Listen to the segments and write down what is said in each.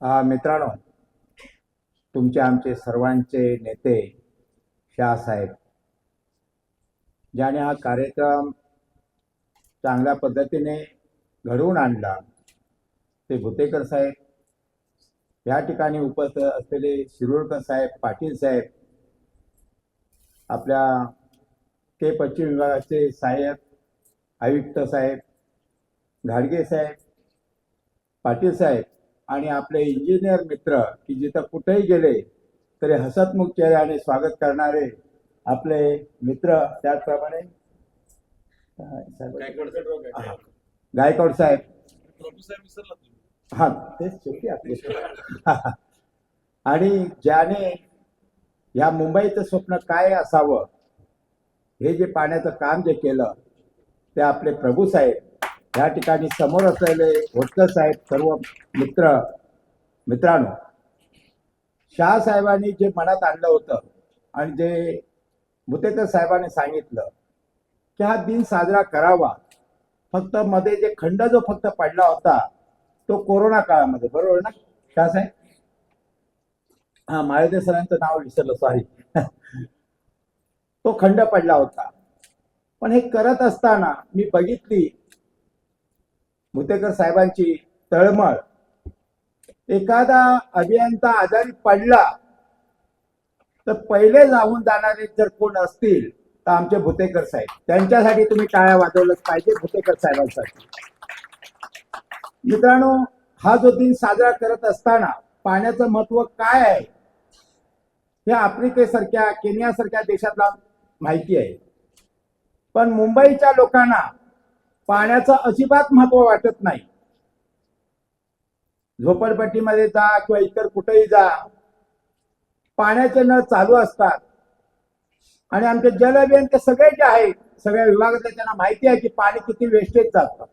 मित्रांनो, तुमचे आमचे सर्वांचे नेते शाहसाहेब, ज्याने हा कार्यक्रम चांगल्या पद्धतीने घडवून आणला, ते भुतेकर साहेब, या ठिकाणी उपस्थित असलेले शिरोडकर साहेब, पाटील साहेब, आपल्या के पश्चिम विभागाचे सहाय्यक आयुक्त साहेब, घाडगे साहेब, पाटील साहेब आणि आपले इंजिनियर मित्र की जिथं कुठेही गेले तरी हसतमुख चेहऱ्याने स्वागत करणारे आपले मित्र, त्याचप्रमाणे गायकवाड साहेब, हा तेच शेवटी आपले आणि ज्याने या मुंबईचं स्वप्न काय असावं हे जे पाण्याचं काम जे केलं ते आपले प्रभू साहेब, या ठिकाणी समोर असलेले होटकर साहेब, सर्व मित्रांनो, शाह साहेबांनी जे मनात आणलं होतं आणि जे भुतेकर साहेबांनी सांगितलं की हा दिन साजरा करावा, फक्त मध्ये जे खंड जो फक्त पडला होता तो कोरोना काळामध्ये, बरोबर ना शाह साहेब? हा, माळेदे सरांचं नाव विसरलं, सॉरी. तो खंड पडला होता. पण हे करत असताना मी बघितली भुतेकर साहेबांची तळमळ. एखादा अभियंता आजारी पडला तर पहिले जाऊन जाणारे जर कोण असतील तर आमचे भुतेकर साहेब. त्यांच्यासाठी तुम्ही टाळ्या वाजवलंच पाहिजे, भुतेकर साहेबांसाठी. मित्रांनो, हा जो दिन साजरा करत असताना पाण्याचं महत्व काय आहे हे आफ्रिकेसारख्या, केनियासारख्या देशातला माहिती आहे, पण मुंबईच्या लोकांना पाण्याचं अजिबात महत्व वाटत नाही. झोपडपट्टीमध्ये जा किंवा इतर कुठेही जा, पाण्याचे नळ चालू असतात आणि आमचे जल अभियंते सगळे जे आहेत, सगळ्या विभागातले, त्यांना माहिती आहे की पाणी किती वेस्टेज जातं.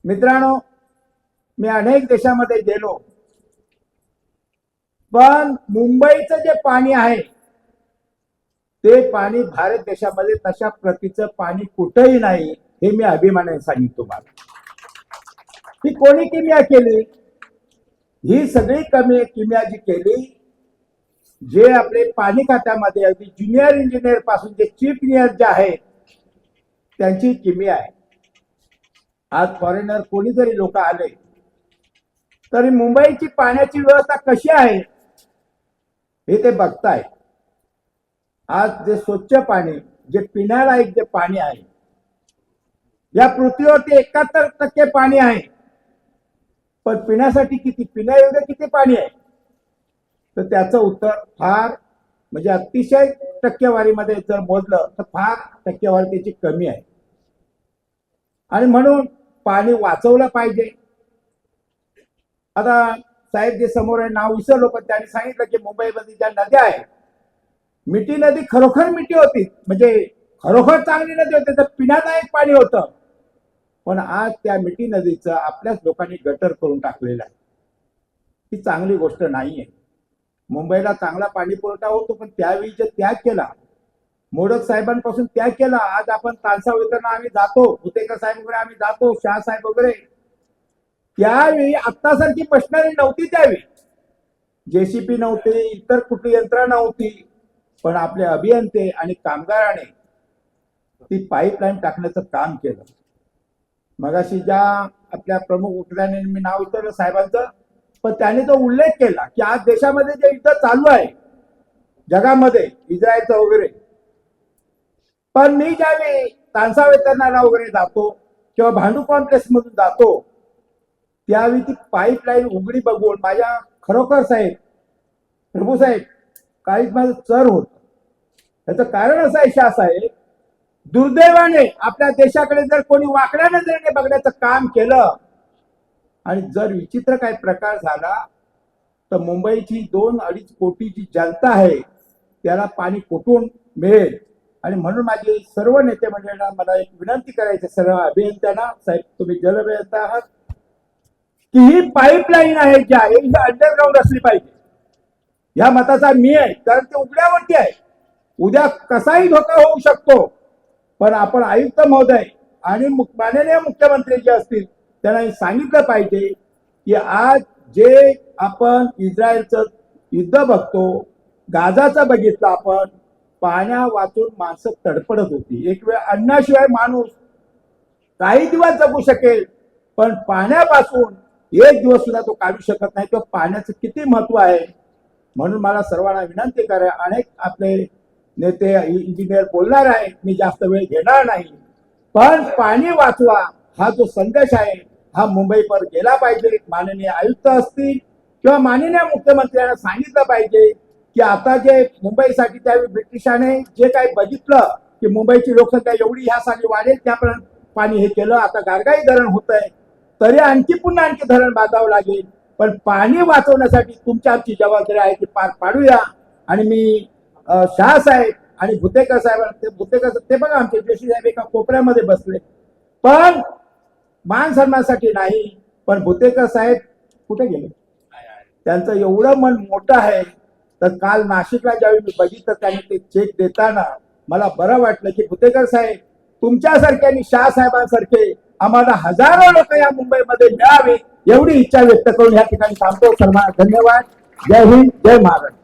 मित्रांनो, मी अनेक देशामध्ये गेलो, पण मुंबईचं जे पाणी आहे ते पाणी भारत देशामध्ये तशा प्रतीचं पाणी कुठेही नाही, हे मी अभिमानाने सांगितलं तुम्हाला. ही कोणी किमया केली? ही सगळी किमया जी केली, जे आपले पाणी खात्यामध्ये अगदी ज्युनियर इंजिनियर पासून जे चीफ इंजिनियर जे आहेत त्यांची किमया आहे. आज फॉरेनर कोणी जरी लोक आले तरी मुंबईची पाण्याची व्यवस्था कशी आहे हे ते बघताय. आज जे स्वच्छ पाणी, जे पिण्यालायक जे पाणी आहे, या पृथ्वीवरती 71% पाणी आहे, पण पिण्यासाठी किती, पिण्यायोग्य किती पाणी आहे? तर त्याचं उत्तर फार, म्हणजे अतिशय टक्केवारीमध्ये जर मोजलं तर फार टक्केवारी त्याची कमी आहे. आणि म्हणून पाणी वाचवलं पाहिजे. आता साहेब जे समोर आहे, नाव विसरलो, पण त्यांनी सांगितलं की मुंबईमध्ये ज्या नद्या आहेत, मिठी नदी खरोखर मिठी होती, म्हणजे खरोखर चांगली नदी होती, तर पिण्यालायक पाणी होतं. पण आज त्या मिठी नदीचं आपल्याच लोकांनी गटर करून टाकलेलं आहे. ही चांगली गोष्ट नाहीये. मुंबईला चांगला पाणी पुरवठा होतो, पण त्यावेळी जे त्याग केला, मोडक साहेबांपासून त्याग केला. आज आपण तानसा वितरणा आम्ही जातो, भुतेकर साहेब वगैरे आम्ही जातो, शाह साहेब वगैरे, त्यावेळी आत्तासारखी मशिनरी नव्हती. त्यावेळी जेसीपी नव्हते, इतर कुठली यंत्रणा नव्हती, पण आपले अभियंते आणि कामगाराने ती पाईपलाईन टाकण्याचं काम केलं. मगाशी ज्या आपल्या प्रमुख वक्त्याने मी नाव विचारलं साहेबांचं, पण त्यांनी तो उल्लेख केला की आज देशामध्ये जे युद्ध चालू आहे जगामध्ये, इस्रायलचं वगैरे, पण मी ज्यावेळी तानसा वेतनाला वगैरे जातो किंवा भांडू कॉम्प्लेक्स मधून जातो, त्यावेळी ती पाईपलाईन उघडी बघून माझ्या खरोखर साहेब, प्रभू साहेब, काहीच माझं चर होत. त्याचं कारण असं आहे शाह साहेब, दुर्दैवाने आपल्या देशाकडे जर कोणी वाकड्या नजरेने बघण्याचं काम केलं आणि जर विचित्र काही प्रकार झाला तर मुंबईची 2-2.5 कोटीची जनता आहे, त्याला पाणी कुठून मिळेल? आणि म्हणून माझी सर्व नेते मंडळींना मला एक विनंती करायची, सर्व अभियंत्यांना, साहेब तुम्ही जल अभियंता आहात, की ही पाईपलाईन आहे जी आहे ही अंडरग्राऊंड असली पाहिजे. या मताचा मी आहे, कारण ते उघड्यावरती आहे. उद्या कसाही धोका होऊ शकतो, पण आपण आयुक्त महोदय आणि माननीय मुख्यमंत्री जे असतील त्यांना सांगितलं पाहिजे की आज जे आपण इस्रायलचं युद्ध बघतो, गाजाचं बघितलं आपण, पाण्या वाचून माणसं तडफडत होती. एक वेळ अन्नाशिवाय माणूस काही दिवस जगू शकेल, पण पाण्यापासून एक दिवस सुद्धा तो काढू शकत नाही. तो पाण्याचं किती महत्व आहे. म्हणून मला सर्वांना विनंती करा, अनेक आपले नेते इंजिनियर बोलणार आहेत, मी जास्त वेळ घेणार नाही, पण पाणी वाचवा हा जो संदेश आहे हा मुंबईवर गेला पाहिजे. माननीय आयुक्त असतील किंवा माननीय मुख्यमंत्र्यांना सांगितलं पाहिजे की आता जे मुंबईसाठी त्यावेळी ब्रिटिशाने जे काही बघितलं की मुंबईची लोकसंख्या एवढी ह्या साली वाढेल त्याप्रमाणे पाणी हे केलं. आता गारगाई धरण होत आहे, तरी आणखी पुन्हा आणखी धरण बांधावं लागेल. पण पाणी वाचवण्यासाठी तुमची आमची जबाबदारी आहे ती पार पाडूया. आणि मी शाह साहेब आणि भुतेकर साहेब, भुतेकर ते बघा आमचे जोशी साहेब एका कोपऱ्यामध्ये बसले, पण मान सन्मानासाठी नाही. पण भुतेकर साहेब कुठे गेले? त्यांचं एवढं मन मोठं आहे. तर काल नाशिकला ज्यावेळी मी बघितलं त्यांनी ते चेक देताना मला बरं वाटलं की भुतेकर साहेब तुमच्यासारखे आणि शाह साहेबांसारखे आम्हाला हजारो लोक या मुंबईमध्ये मिळावे एवढी इच्छा व्यक्त करून या ठिकाणी थांबतो. धन्यवाद. जय हिंद, जय महाराष्ट्र.